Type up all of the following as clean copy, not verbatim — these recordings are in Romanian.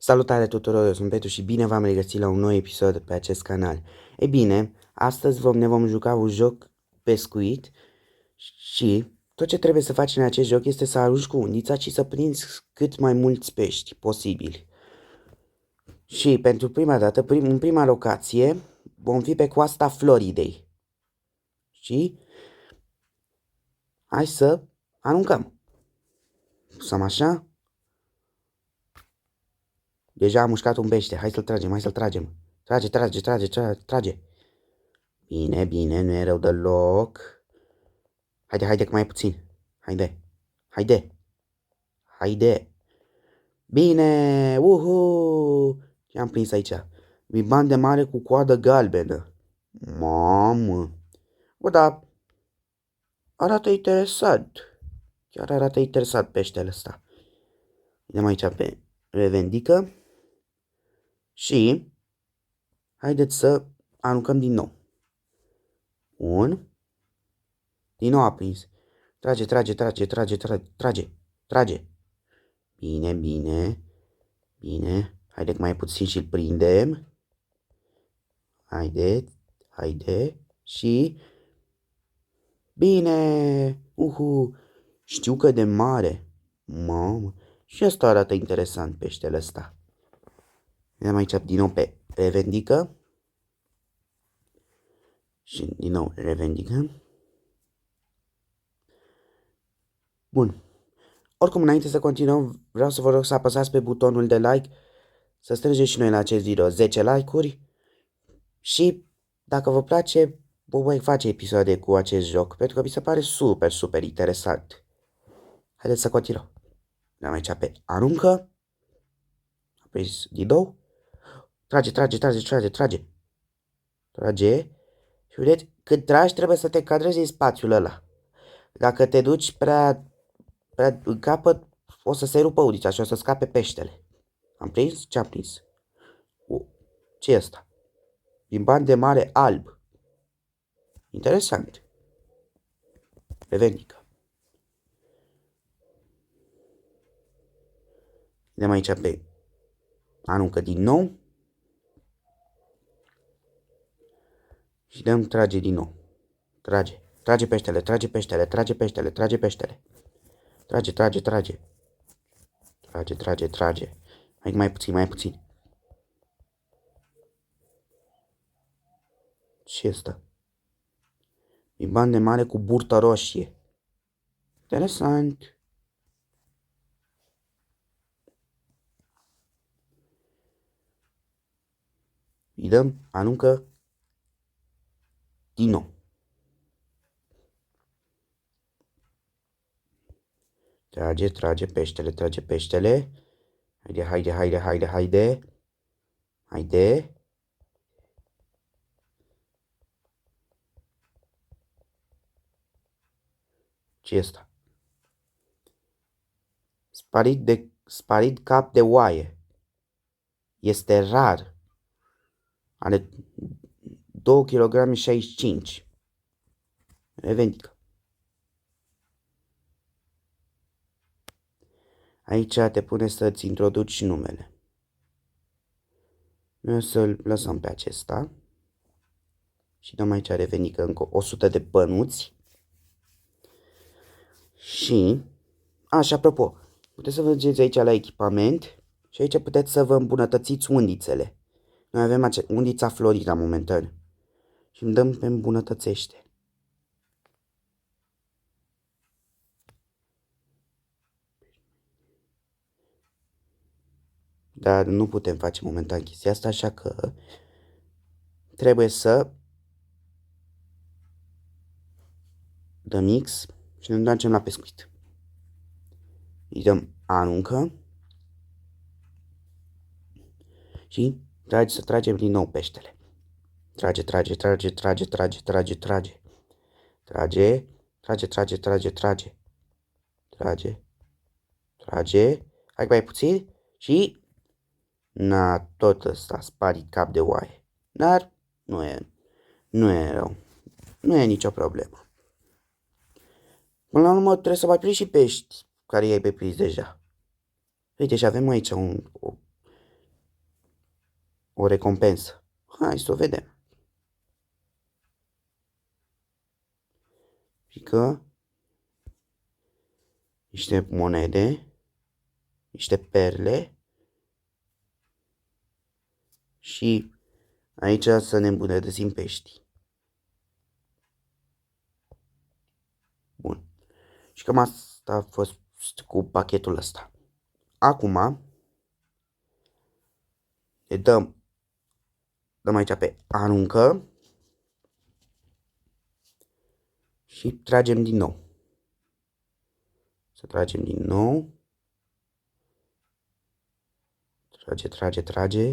Salutare tuturor, eu sunt Petru și bine v-am regăsit la un nou episod pe acest canal. Ei bine, astăzi ne vom juca un joc pescuit și tot ce trebuie să faci în acest joc este să arunci cu undița și să prinzi cât mai mulți pești posibili. Și pentru prima dată, în prima locație, vom fi pe coasta Floridei. Și hai să aruncăm. Să așa. Deja am mușcat un pește, hai să-l tragem, hai să-l tragem. Trage. Bine, bine, nu e rău deloc. Haide, că mai e puțin. Haide. Bine, uhu! Ce-am prins aici? Biban de mare cu coadă galbenă. Mamă! Bă, dar arată interesant. Chiar arată interesant peștele ăsta. Vedem aici pe revendică. Și haideți să aruncăm din nou. Din nou a prins. Trage. Bine. Haide că mai puțin și-l prindem. Haide. Și... Bine! Știu că de mare. Mamă! Și asta arată interesant peștele ăsta. Vedem aici din nou pe revendică. Și din nou revendică. Bun. Oricum, înainte să continuăm, vreau să vă rog să apăsați pe butonul de like, să strângem și noi la acest video 10 like-uri și, dacă vă place, vă voi face episoade cu acest joc, pentru că mi se pare super interesant. Haideți să continuăm. Ne-am aici pe aruncă. Apoi din nou. Trage. Și vedeți, când tragi trebuie să te cadrezi în spațiul ăla. Dacă te duci prea în capăt, o să se rupă udița și o să scape peștele. Am prins? Ce am prins? Ce e asta? Bimban de mare alb. Interesant. Revendică. Vedem aici pe aruncă din nou. Și dăm trage din nou. Trage peștele. Trage. Mai puțin. Ce asta? Bimban de mare cu burtă roșie. Interesant. Îi dăm aruncă din nou. Trage peștele. Haide. Ce asta? Sparit cap de oaie. Este rar. Are 2,65 kg. Revendică. Aici te pune să-ți introduci numele. Noi o să-l lăsăm pe acesta. Și dăm aici revendică încă 100 de bănuți. Și, așa, apropo, puteți să vedeți aici la echipament și aici puteți să vă îmbunătățiți undițele. Noi avem undița Florida momentan și îmi dăm pe îmbunătățește. Dar nu putem face momentan chestia asta, așa că trebuie să dăm X și ne întoarcem la pescuit. Îi dăm aruncă și să tragem din nou peștele. Trage. Hai mai puțin și... tot ăsta sparit cap de oaie. Dar nu e rău. Nu e nicio problemă. Până la urmă trebuie să mai prind și pești care i-ai pe prins deja. Uite, și avem aici o recompensă. Hai să o vedem. Pică niște monede, niște perle și aici să ne îmbunătățim peștii. Bun. Și cam asta a fost cu pachetul ăsta. Acum le dăm aici pe aruncă și tragem din nou. Să tragem din nou. Trage.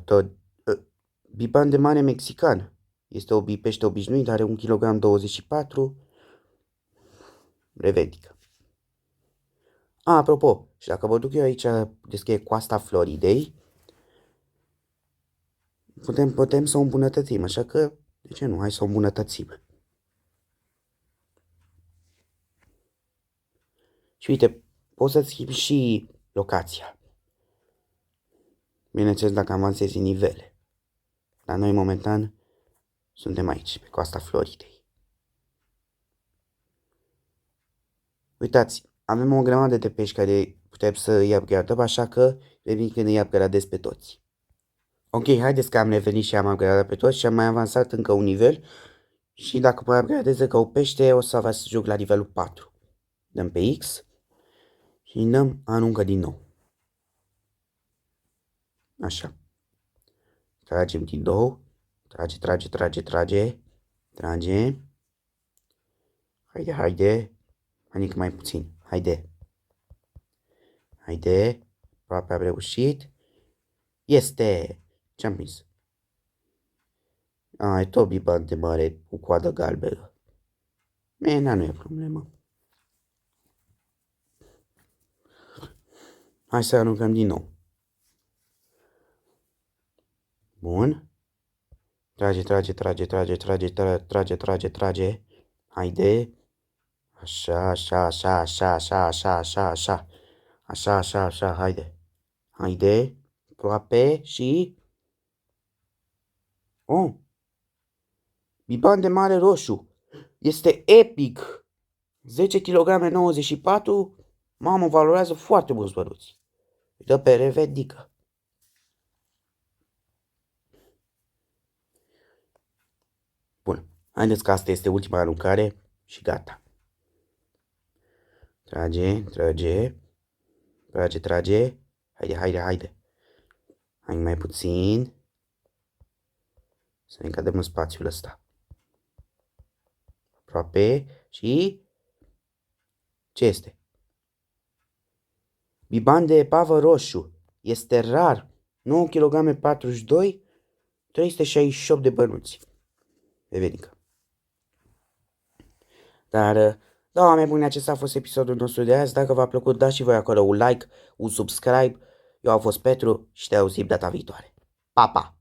Tot. Biban de mare mexican. Este o pește obișnuit, are 1,24 kg. Revedică. Apropo, și dacă vă duc eu aici descrie coasta Floridei, putem să o îmbunătățim, așa că, de ce nu? Hai să o îmbunătățim. Și uite, poți să schimbi și locația. Bineînțeles, dacă avansezi în nivele. Dar noi, momentan, suntem aici, pe coasta Floridei. Uitați, avem o grămadă de pești care putem să îi upgradăm, așa că revin când îi upgradez pe toți. Ok, haideți că am revenit și am upgradat pe toți și am mai avansat încă un nivel. Și dacă mai upgradez încă o pește, o să vă joc la nivelul 4. Dăm pe X și dăm aruncă din nou. Așa. Tragem din nou. Trage. Haide. Adică mai puțin. Haide. Aproape am reușit. Este. Ce-am prins? E tot biban de mare cu coadă galbenă. Nu e problemă. Hai să aruncăm din nou. Bun. Trage. Haide. Așa, haide. Aproape și... Oh! Biban de mare roșu. Este epic. 10 kg 94. Mamă, valorează foarte mulți bănuți. Dă pe revedică. Bun. Haideți că asta este ultima aruncare și gata. Trage. Haide. Hai mai puțin. Să ne încadrăm în spațiul ăsta. Aproape și... Ce este? Biban de epavă roșu. Este rar. 9 kg 42. 368 de bănuți. Revenică. Dar, da, oameni buni, acesta a fost episodul nostru de azi. Dacă v-a plăcut, dați și voi acolo un like, un subscribe. Eu am fost Petru și te auzim data viitoare. Pa, pa!